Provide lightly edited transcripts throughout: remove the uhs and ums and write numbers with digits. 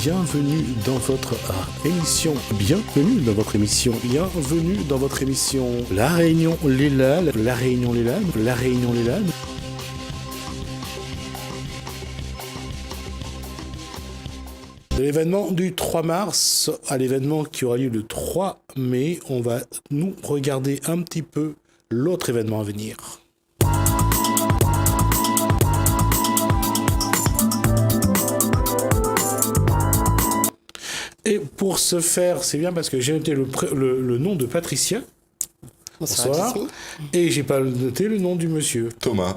bienvenue dans votre émission, La Réunion les Landes, De l'événement du 3 mars à l'événement qui aura lieu le 3 mai, on va nous regarder un petit peu l'autre événement à venir. Et pour ce faire, c'est bien parce que j'ai noté le nom de Patricia. Bonsoir. Et j'ai pas noté le nom du monsieur. Thomas.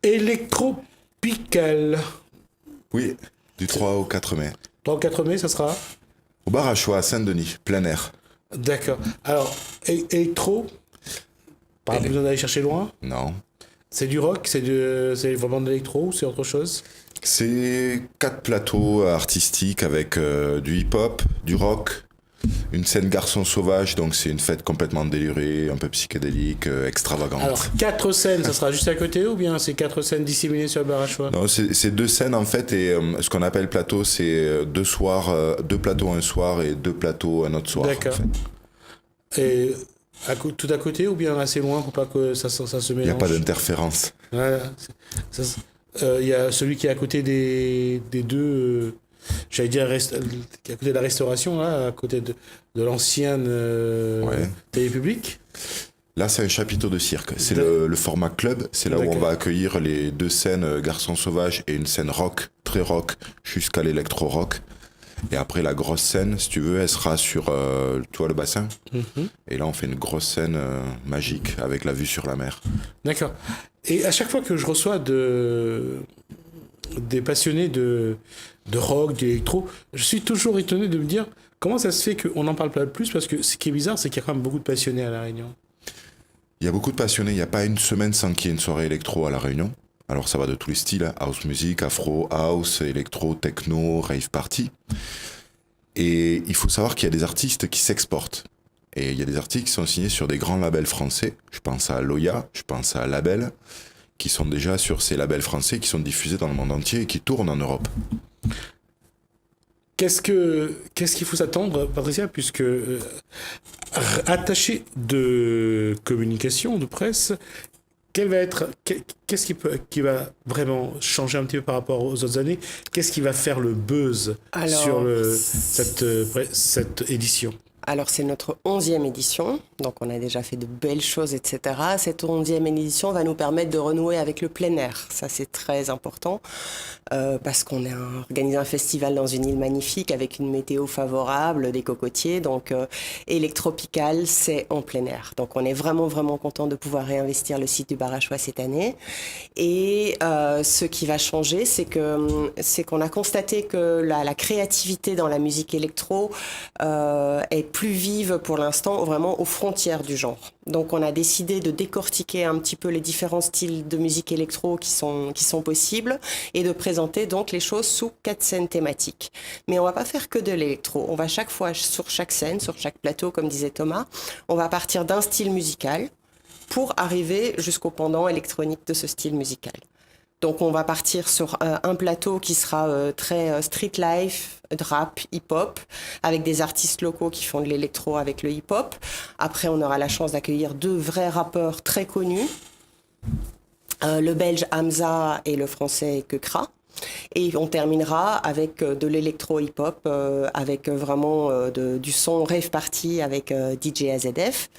Électropical. Oui, du 3 au 4 mai. 3 au 4 mai, ça sera au bar à choix à Saint-Denis, plein air. D'accord. Alors, électro, pas besoin d'aller chercher loin. Non. C'est du rock, c'est vraiment de l'électro ou c'est autre chose? C'est 4 plateaux artistiques avec du hip-hop, du rock, une scène garçon sauvage, donc c'est une fête complètement délirée, un peu psychédélique, extravagante. Alors, 4 scènes, ça sera juste à côté ou bien c'est 4 scènes disséminées sur le bar à choix? Non, c'est 2 scènes en fait, et ce qu'on appelle plateau, c'est 2 plateaux un soir et 2 plateaux un autre soir. D'accord. En fait. Et tout à côté ou bien assez loin pour pas que ça se mélange? Il n'y a pas d'interférence. Voilà. Il y a celui qui est à côté des deux, j'allais dire, qui est à côté de la restauration, là, à côté de l'ancienne télé publique. Là, c'est un chapiteau de cirque. C'est le format club. C'est là où on va accueillir les 2 scènes garçons sauvages et une scène rock, très rock, jusqu'à l'électro-rock. Et après, la grosse scène, si tu veux, elle sera sur le bassin. Mm-hmm. Et là, on fait une grosse scène magique avec la vue sur la mer. D'accord. Et à chaque fois que je reçois des passionnés de rock, d'électro, je suis toujours étonné de me dire comment ça se fait qu'on n'en parle pas plus, parce que ce qui est bizarre, c'est qu'il y a quand même beaucoup de passionnés à La Réunion. Il y a beaucoup de passionnés. Il n'y a pas une semaine sans qu'il y ait une soirée électro à La Réunion. Alors ça va de tous les styles, house music, afro house, électro, techno, rave party. Et il faut savoir qu'il y a des artistes qui s'exportent. Et il y a des artistes qui sont signés sur des grands labels français. Je pense à Loya, je pense à Label, qui sont déjà sur ces labels français, qui sont diffusés dans le monde entier et qui tournent en Europe. Qu'est-ce qu'il faut s'attendre, Patricia, puisque attaché de communication, de presse, qu'est-ce qui va vraiment changer un petit peu par rapport aux autres années? Qu'est-ce qui va faire le buzz sur cette édition? Alors, c'est notre 11e édition, donc on a déjà fait de belles choses, etc. Cette 11e édition va nous permettre de renouer avec le plein air. Ça, c'est très important, parce qu'on a organisé un festival dans une île magnifique avec une météo favorable, des cocotiers. Donc, Électropical, c'est en plein air. Donc, on est vraiment, vraiment content de pouvoir réinvestir le site du bar à choix cette année. Et ce qui va changer, c'est qu'on a constaté que la créativité dans la musique électro est plus vive pour l'instant, vraiment aux frontières du genre. Donc on a décidé de décortiquer un petit peu les différents styles de musique électro qui sont possibles et de présenter donc les choses sous 4 scènes thématiques. Mais on va pas faire que de l'électro. On va chaque fois, sur chaque scène, sur chaque plateau, comme disait Thomas, on va partir d'un style musical pour arriver jusqu'au pendant électronique de ce style musical. Donc on va partir sur un plateau qui sera très street life, rap, hip-hop, avec des artistes locaux qui font de l'électro avec le hip-hop. Après, on aura la chance d'accueillir 2 vrais rappeurs très connus, le belge Hamza et le français Kekra. Et on terminera avec de l'électro hip-hop, avec vraiment du son rave party avec DJ AZF.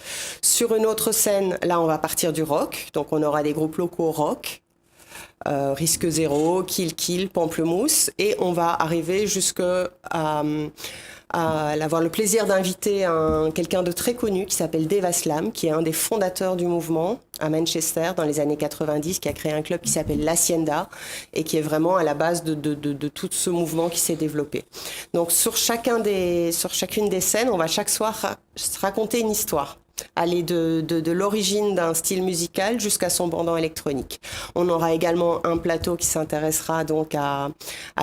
Sur une autre scène, là, on va partir du rock. Donc on aura des groupes locaux rock. Risque Zéro, Kill, Pamplemousse, et on va arriver jusqu'à avoir le plaisir d'inviter quelqu'un de très connu qui s'appelle Devaslam, qui est un des fondateurs du mouvement à Manchester dans les années 90, qui a créé un club qui s'appelle l'Hacienda et qui est vraiment à la base de tout ce mouvement qui s'est développé. Donc sur chacune des scènes, on va chaque soir raconter une histoire. Aller de l'origine d'un style musical jusqu'à son pendant électronique. On aura également un plateau qui s'intéressera donc à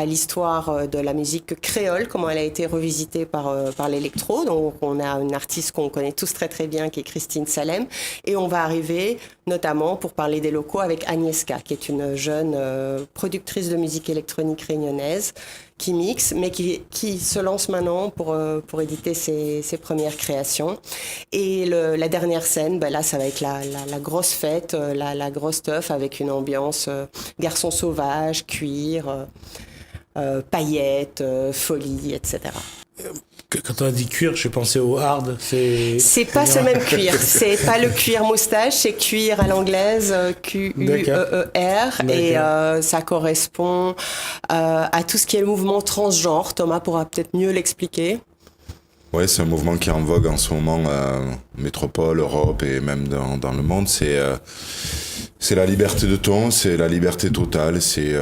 l'histoire de la musique créole, comment elle a été revisitée par l'électro. Donc on a une artiste qu'on connaît tous très très bien qui est Christine Salem, et on va arriver notamment pour parler des locaux avec Agnieszka, qui est une jeune productrice de musique électronique réunionnaise qui mixe, mais qui se lance maintenant pour éditer ses premières créations. Et la dernière scène, là, ça va être la grosse fête, la grosse teuf avec une ambiance garçon sauvage, cuir, paillettes, folie, etc. Quand on a dit cuir, je pensais au hard. C'est pas ce même cuir. C'est pas le cuir moustache, c'est cuir à l'anglaise, Q-U-E-E-R. Et ça correspond à tout ce qui est le mouvement transgenre. Thomas pourra peut-être mieux l'expliquer. Ouais, c'est un mouvement qui est en vogue en ce moment, métropole, Europe et même dans le monde. C'est la liberté de ton, c'est la liberté totale.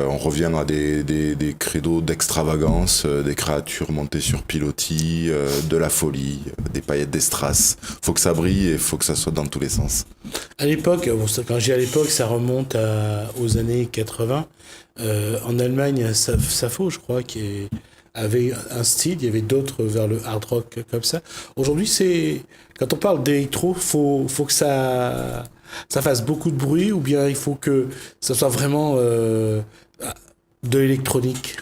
On revient à des credos d'extravagance, des créatures montées sur pilotis, de la folie, des paillettes d'estrass. Faut que ça brille et faut que ça soit dans tous les sens. À l'époque, quand j'ai à l'époque, ça remonte aux années 80. En Allemagne, Sappho, je crois, qui avait un style, il y avait d'autres vers le hard rock comme ça. Aujourd'hui, quand on parle d'électro, faut que ça fasse beaucoup de bruit, ou bien il faut que ça soit vraiment de l'électronique.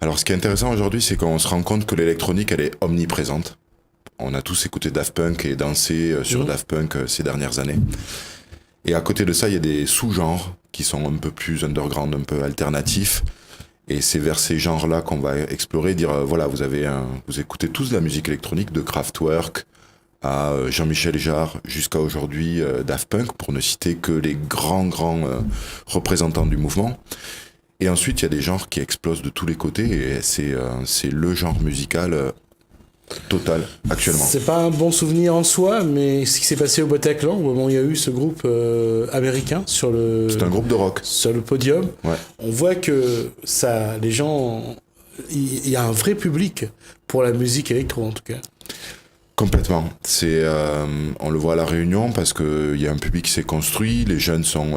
Alors, ce qui est intéressant aujourd'hui, c'est qu'on se rend compte que l'électronique, elle est omniprésente. On a tous écouté Daft Punk et dansé sur Daft Punk ces dernières années. Et à côté de ça, il y a des sous-genres qui sont un peu plus underground, un peu alternatifs. Et c'est vers ces genres-là qu'on va explorer, dire voilà, vous écoutez tous de la musique électronique, de Kraftwerk à Jean-Michel Jarre jusqu'à aujourd'hui Daft Punk, pour ne citer que les grands représentants du mouvement. Et ensuite, il y a des genres qui explosent de tous les côtés, et c'est le genre musical total actuellement. C'est pas un bon souvenir en soi, mais ce qui s'est passé au Bataclan, au moment où il y a eu ce groupe américain c'est un groupe de rock sur le podium. Ouais. On voit que les gens, il y a un vrai public pour la musique électro en tout cas. Complètement. On le voit à La Réunion parce que il y a un public qui s'est construit. Les jeunes sont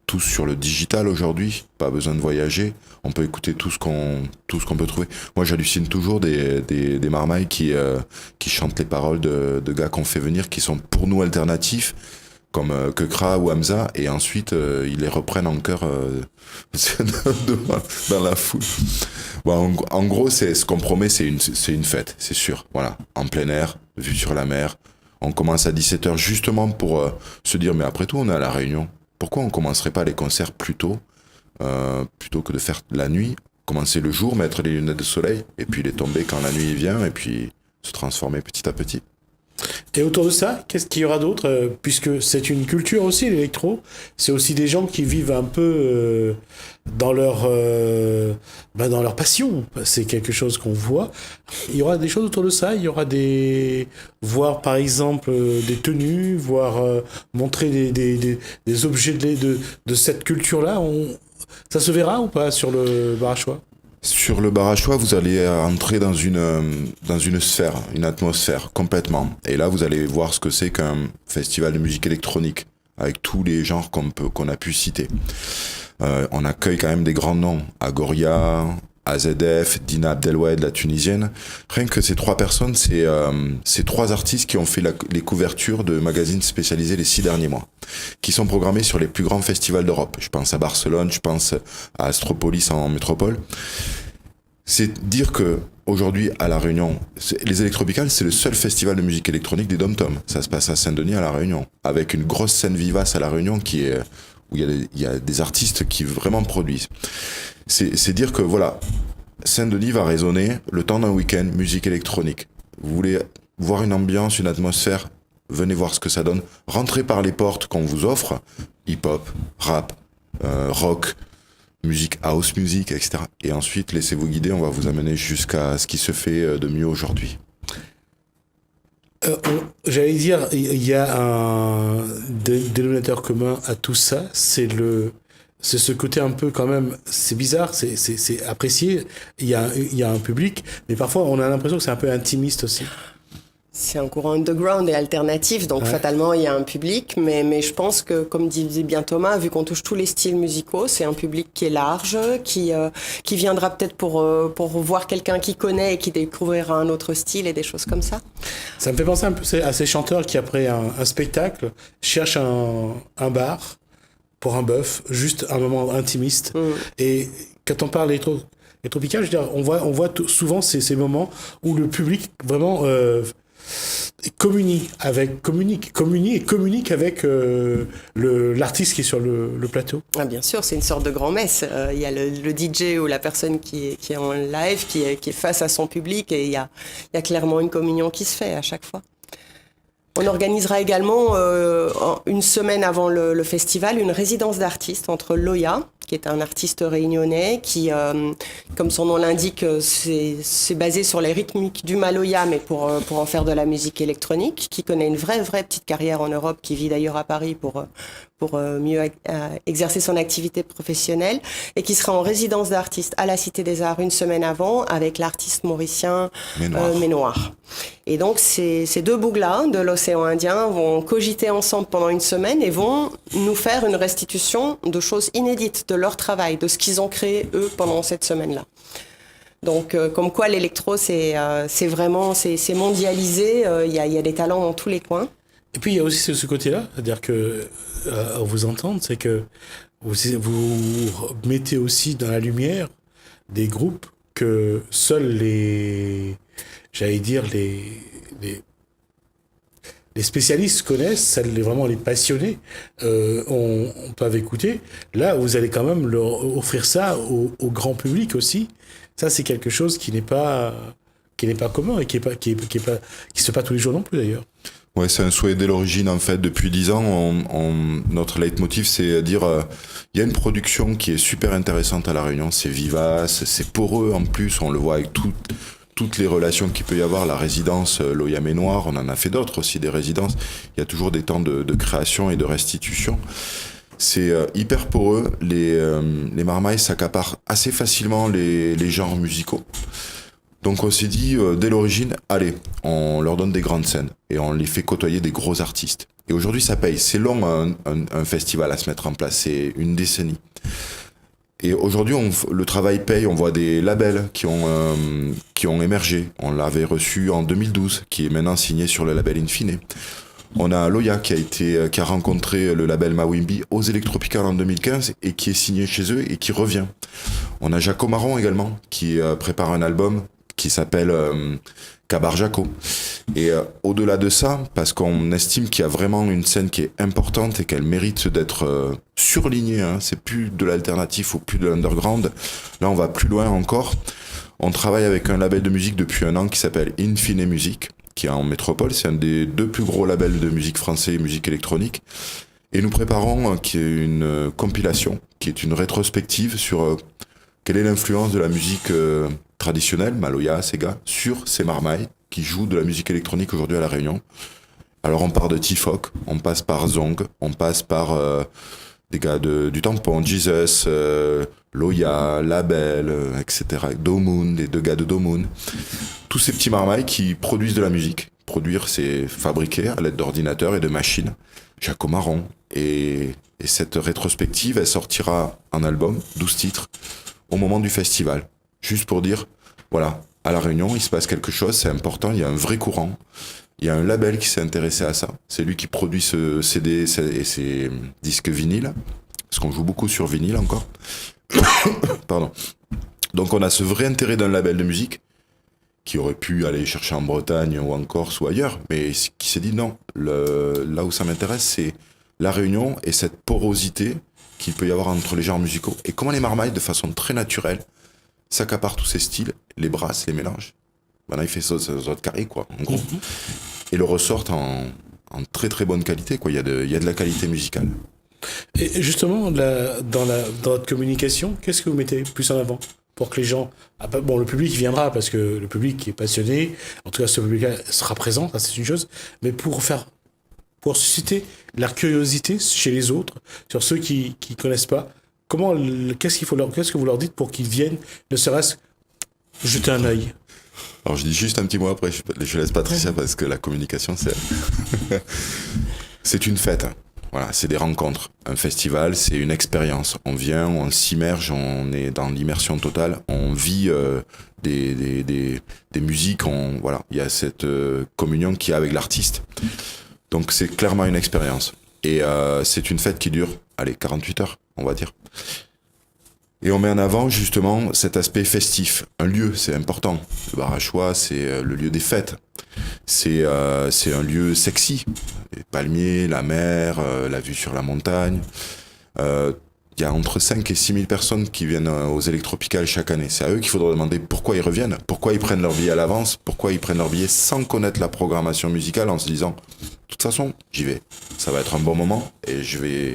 tous sur le digital aujourd'hui. Pas besoin de voyager. On peut écouter tout ce qu'on peut trouver. Moi, j'hallucine toujours des marmailles qui chantent les paroles de gars qu'on fait venir, qui sont pour nous alternatifs, comme Kekra ou Hamza, et ensuite ils les reprennent en chœur dans la foule. Bon, en gros, ce qu'on promet, c'est une fête, c'est sûr. Voilà, en plein air, vue sur la mer. On commence à 17h justement pour se dire, mais après tout, on est à La Réunion. Pourquoi on commencerait pas les concerts plus tôt, plutôt que de faire la nuit, commencer le jour, mettre les lunettes de soleil, et puis les tomber quand la nuit vient, et puis se transformer petit à petit. Et autour de ça, qu'est-ce qu'il y aura d'autre, puisque c'est une culture aussi, l'électro. C'est aussi des gens qui vivent un peu dans leur passion. C'est quelque chose qu'on voit. Il y aura des choses autour de ça. Il y aura voir par exemple des tenues, montrer des objets de cette culture-là. Ça se verra ou pas sur le Barachois ? Sur le Barachois, vous allez entrer dans une sphère, une atmosphère, complètement. Et là, vous allez voir ce que c'est qu'un festival de musique électronique, avec tous les genres qu'on a pu citer. On accueille quand même des grands noms. Agoria, AZF, Dina Abdelwahid, la Tunisienne. Rien que ces trois personnes, c'est trois artistes qui ont fait les couvertures de magazines spécialisés les 6 derniers mois, qui sont programmés sur les plus grands festivals d'Europe. Je pense à Barcelone, je pense à Astropolis en métropole. C'est dire que aujourd'hui à La Réunion, les Electropicales, c'est le seul festival de musique électronique des Dom-Tom. Ça se passe à Saint-Denis à La Réunion, avec une grosse scène vivace à La Réunion où il y a des artistes qui vraiment produisent. C'est dire que voilà, Saint-Denis va résonner le temps d'un week-end musique électronique. Vous voulez voir une ambiance, une atmosphère, venez voir ce que ça donne. Rentrez par les portes qu'on vous offre, hip-hop, rap, rock, musique house music, etc. Et ensuite, laissez-vous guider, on va vous amener jusqu'à ce qui se fait de mieux aujourd'hui. J'allais dire, il y a un dénominateur commun à tout ça, c'est ce côté un peu quand même, c'est bizarre, c'est apprécié, il y a un public, mais parfois on a l'impression que c'est un peu intimiste aussi. C'est un courant underground et alternatif, donc fatalement il y a un public, mais je pense que, comme disait bien Thomas, vu qu'on touche tous les styles musicaux, c'est un public qui est large, qui viendra peut-être pour voir quelqu'un qui connaît et qui découvrira un autre style et des choses comme ça. Ça me fait penser un peu à ces chanteurs qui, après un spectacle, cherchent un bar pour un bœuf, juste un moment intimiste. Et quand on parle d'électro, Et Tropical, je veux dire, on voit souvent ces moments où le public vraiment communie avec l'artiste qui est sur le plateau. Ah, bien sûr, c'est une sorte de grand-messe. Il y a le DJ ou la personne qui est en live, qui est face à son public, et il y a clairement une communion qui se fait à chaque fois. On organisera également, une semaine avant le festival, une résidence d'artistes entre Loya, qui est un artiste réunionnais, qui, comme son nom l'indique, c'est basé sur les rythmiques du Maloya, mais pour en faire de la musique électronique, qui connaît une vraie petite carrière en Europe, qui vit d'ailleurs à Paris pour mieux exercer son activité professionnelle, et qui sera en résidence d'artistes à la Cité des Arts une semaine avant, avec l'artiste mauricien Ménoir. Et donc, ces deux bougs-là de l'océan Indien vont cogiter ensemble pendant une semaine et vont nous faire une restitution de choses inédites, de leur travail, de ce qu'ils ont créé, eux, pendant cette semaine-là. Donc, comme quoi l'électro, c'est mondialisé, il y a des talents dans tous les coins. Et puis, il y a aussi ce côté-là, c'est-à-dire que, à vous entendre, c'est que vous mettez aussi dans la lumière des groupes que seuls les spécialistes connaissent, vraiment les passionnés peuvent écouter. Là, vous allez quand même leur offrir ça au grand public aussi. Ça, c'est quelque chose qui n'est pas commun et qui se fait pas tous les jours non plus d'ailleurs. Ouais, c'est un souhait dès l'origine en fait. Depuis 10 ans, notre leitmotiv c'est dire il y a une production qui est super intéressante à La Réunion, c'est vivace, c'est poreux en plus, on le voit avec toutes les relations qu'il peut y avoir, la résidence Loya Ménoir, on en a fait d'autres aussi des résidences, il y a toujours des temps de création et de restitution. C'est hyper poreux, les marmailles s'accaparent assez facilement les genres musicaux. Donc on s'est dit, dès l'origine, allez, on leur donne des grandes scènes et on les fait côtoyer des gros artistes. Et aujourd'hui, ça paye. C'est long un festival à se mettre en place, c'est une décennie. Et aujourd'hui, le travail paye. On voit des labels qui ont émergé. On l'avait reçu en 2012, qui est maintenant signé sur le label Infine. On a Loya qui a rencontré le label Mawimbi aux Electropical en 2015 et qui est signé chez eux et qui revient. On a Jaco Marron également qui prépare un album qui s'appelle Kabar Jaco. Et au-delà de ça, parce qu'on estime qu'il y a vraiment une scène qui est importante et qu'elle mérite d'être surlignée, hein, c'est plus de l'alternatif ou plus de l'underground, là on va plus loin encore. On travaille avec un label de musique depuis 1 an qui s'appelle Infine Music, qui est en métropole, c'est un des 2 plus gros labels de musique français et musique électronique. Et nous préparons une compilation, qui est une rétrospective sur quelle est l'influence de la musique traditionnelle, Maloya, Sega, sur ces marmailles qui jouent de la musique électronique aujourd'hui à La Réunion. Alors on part de T-Foc, on passe par Zong, on passe par des gars du Tampon, Jesus, Loya, Label, etc. Domoon, des 2 gars de Domoon. Tous ces petits marmailles qui produisent de la musique. Produire, c'est fabriquer à l'aide d'ordinateurs et de machines. Jaco Marron. Et cette rétrospective, elle sortira en album, 12 titres, au moment du festival. Juste pour dire, voilà, à La Réunion, il se passe quelque chose, c'est important, il y a un vrai courant. Il y a un label qui s'est intéressé à ça. C'est lui qui produit ce CD et ces disques vinyles. Parce qu'on joue beaucoup sur vinyle encore. Pardon. Donc on a ce vrai intérêt d'un label de musique qui aurait pu aller chercher en Bretagne ou en Corse ou ailleurs, mais qui s'est dit non, là où ça m'intéresse, c'est La Réunion et cette porosité qu'il peut y avoir entre les genres musicaux. Et comment les marmailles, de façon très naturelle, s'accaparent tous ces styles, les brassent, les mélangent. Maintenant, il fait ça aux autres carrés, quoi, en gros. Et le ressortent en très très bonne qualité, quoi. Il y a de la qualité musicale. Et justement, dans votre communication, qu'est-ce que vous mettez plus en avant pour que les gens... Bon, le public viendra parce que le public est passionné, en tout cas ce public sera présent, ça c'est une chose, mais pour susciter la curiosité chez les autres, sur ceux qui connaissent pas, qu'est-ce que vous leur dites pour qu'ils viennent, ne serait-ce jeter un œil? Alors je dis juste un petit mot après, je laisse Patricia parce que la communication c'est une fête. Voilà, c'est des rencontres. Un festival, c'est une expérience. On vient, on s'immerge, on est dans l'immersion totale, on vit des musiques, voilà, il y a cette communion qu'il y a avec l'artiste. Donc c'est clairement une expérience. Et c'est une fête qui dure, 48 heures, on va dire. Et on met en avant justement cet aspect festif. Un lieu, c'est important. Le bar à choix, c'est le lieu des fêtes. C'est un lieu sexy. Les palmiers, la mer, la vue sur la montagne. Il y a entre 5 et 6 000 personnes qui viennent aux Électropicales chaque année. C'est à eux qu'il faudra demander pourquoi ils reviennent, pourquoi ils prennent leur billet à l'avance, pourquoi ils prennent leur billet sans connaître la programmation musicale en se disant « De toute façon, j'y vais. Ça va être un bon moment et je vais... »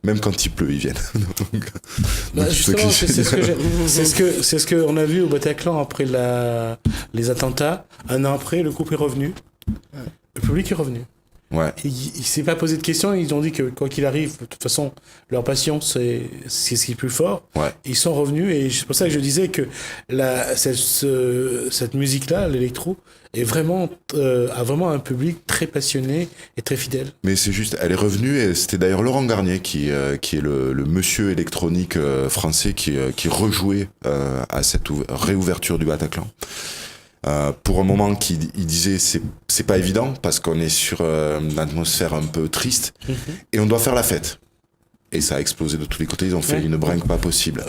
Même quand il pleut, ils viennent. Justement, c'est ce qu'on a vu au Bataclan après les attentats. Un an après, le couple est revenu. Le public est revenu. Ouais. Il ne s'est pas posé de questions. Ils ont dit que quoi qu'il arrive, de toute façon, leur passion, c'est ce qui est plus fort. Ouais. Ils sont revenus et c'est pour ça que je disais que cette musique-là, l'électro, a vraiment un public très passionné et très fidèle. Mais c'est juste, elle est revenue et c'était d'ailleurs Laurent Garnier qui est le monsieur électronique français qui rejouait à cette réouverture du Bataclan. Pour un moment il disait c'est pas évident parce qu'on est sur une atmosphère un peu triste et on doit faire la fête. Et ça a explosé de tous les côtés, ils ont fait une bringue pas possible.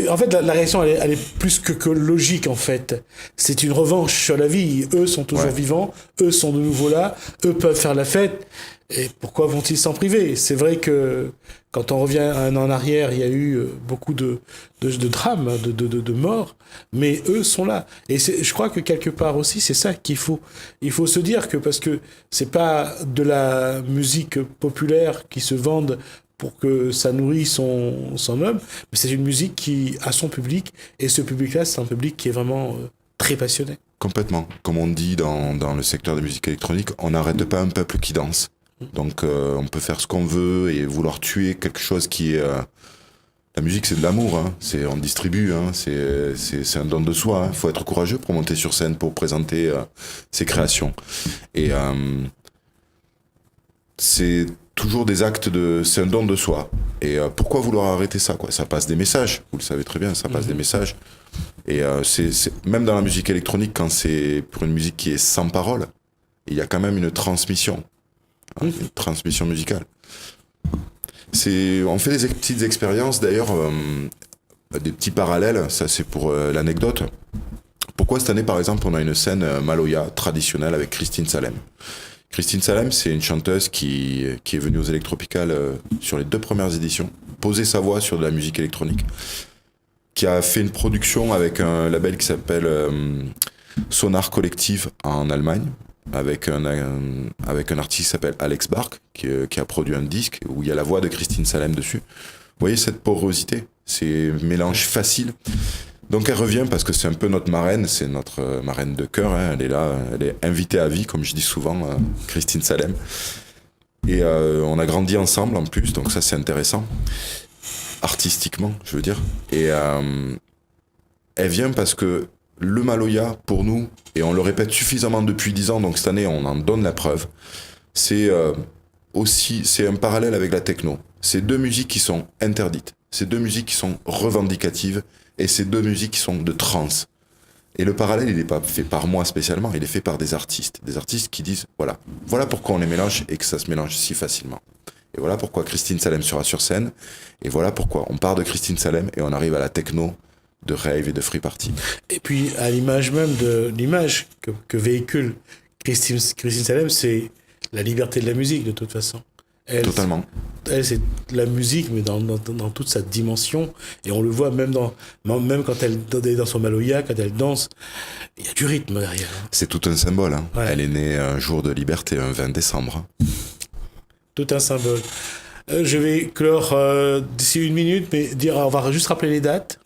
En fait, la réaction, elle est plus que logique, en fait. C'est une revanche sur la vie. Eux sont toujours vivants, eux sont de nouveau là, eux peuvent faire la fête. Et pourquoi vont-ils s'en priver ? C'est vrai que quand on revient un an en arrière, il y a eu beaucoup de drames, de morts, mais eux sont là. Et je crois que quelque part aussi, c'est ça qu'il faut. Il faut se dire que parce que c'est pas de la musique populaire qui se vende pour que ça nourrit son homme, mais c'est une musique qui a son public, et ce public-là, c'est un public qui est vraiment très passionné. Complètement. Comme on dit dans le secteur de la musique électronique, on n'arrête pas un peuple qui danse. Donc on peut faire ce qu'on veut et vouloir tuer quelque chose qui est... La musique, c'est de l'amour, hein. On distribue, hein. C'est un don de soi. Il faut être courageux pour monter sur scène, pour présenter ses créations. Et c'est toujours des actes c'est un don de soi. Et pourquoi vouloir arrêter ça, quoi ? Ça passe des messages, vous le savez très bien, ça passe des messages. Et même dans la musique électronique, quand c'est pour une musique qui est sans parole, il y a quand même une transmission. Une transmission musicale. On fait des petites expériences, d'ailleurs, des petits parallèles, ça c'est pour l'anecdote. Pourquoi cette année, par exemple, on a une scène Maloya traditionnelle avec Christine Salem ? Christine Salem, c'est une chanteuse qui est venue aux Électropicales sur les 2 premières éditions, poser sa voix sur de la musique électronique, qui a fait une production avec un label qui s'appelle Sonar Collective en Allemagne, avec un artiste qui s'appelle Alex Bark, qui a produit un disque où il y a la voix de Christine Salem dessus. Vous voyez cette porosité, c'est un mélange facile. Donc elle revient parce que c'est un peu notre marraine, c'est notre marraine de cœur, hein. Elle est là, elle est invitée à vie, comme je dis souvent, Christine Salem. Et on a grandi ensemble en plus, donc ça c'est intéressant, artistiquement, je veux dire. Et elle vient parce que le Maloya, pour nous, et on le répète suffisamment depuis 10 ans, donc cette année on en donne la preuve, c'est un parallèle avec la techno. C'est 2 musiques qui sont interdites, c'est 2 musiques qui sont revendicatives, et c'est 2 musiques qui sont de trance. Et le parallèle, il n'est pas fait par moi spécialement, il est fait par des artistes qui disent, voilà pourquoi on les mélange et que ça se mélange si facilement. Et voilà pourquoi Christine Salem sera sur scène, et voilà pourquoi on part de Christine Salem et on arrive à la techno, de rave et de free party. Et puis, à l'image même de l'image que véhicule Christine Salem, c'est la liberté de la musique, de toute façon. Totalement. Elle, c'est la musique, mais dans toute sa dimension. Et on le voit même quand elle est dans son Maloya, quand elle danse, il y a du rythme derrière. C'est tout un symbole. Hein. Ouais. Elle est née un jour de liberté, un 20 décembre. Tout un symbole. Je vais clore d'ici 1 minute, mais on va juste rappeler les dates.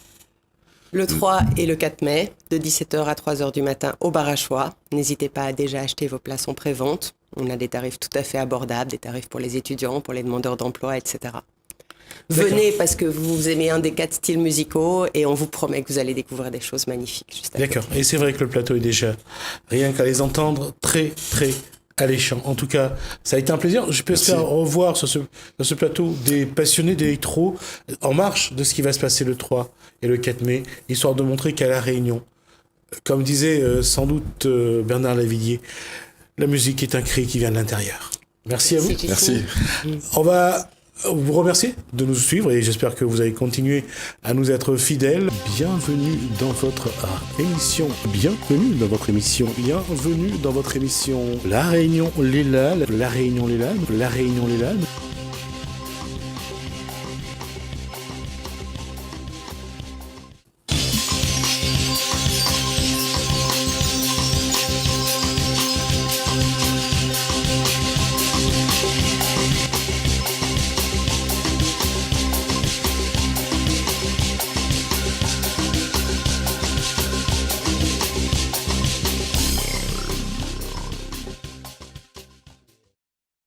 Le 3 et le 4 mai, de 17h à 3h du matin au bar à choix. N'hésitez pas à déjà acheter vos places en pré-vente. On a des tarifs tout à fait abordables, des tarifs pour les étudiants, pour les demandeurs d'emploi, etc. Venez parce que vous aimez un des 4 styles musicaux et on vous promet que vous allez découvrir des choses magnifiques. Juste D'accord. Et c'est vrai que le plateau est déjà, rien qu'à les entendre, très, très alléchant. En tout cas, ça a été un plaisir. Je peux espérer revoir sur ce plateau des passionnés d'électro en marche de ce qui va se passer le 3 et le 4 mai, histoire de montrer qu'à La Réunion, comme disait sans doute Bernard Lavillier, la musique est un cri qui vient de l'intérieur. Merci à vous. Merci. On va vous remercier de nous suivre et j'espère que vous allez continuer à nous être fidèles. Bienvenue dans votre émission. Bienvenue dans votre émission. Bienvenue dans votre émission. La Réunion Les Lalles. La Réunion Les Lalles. La Réunion Les Lalles.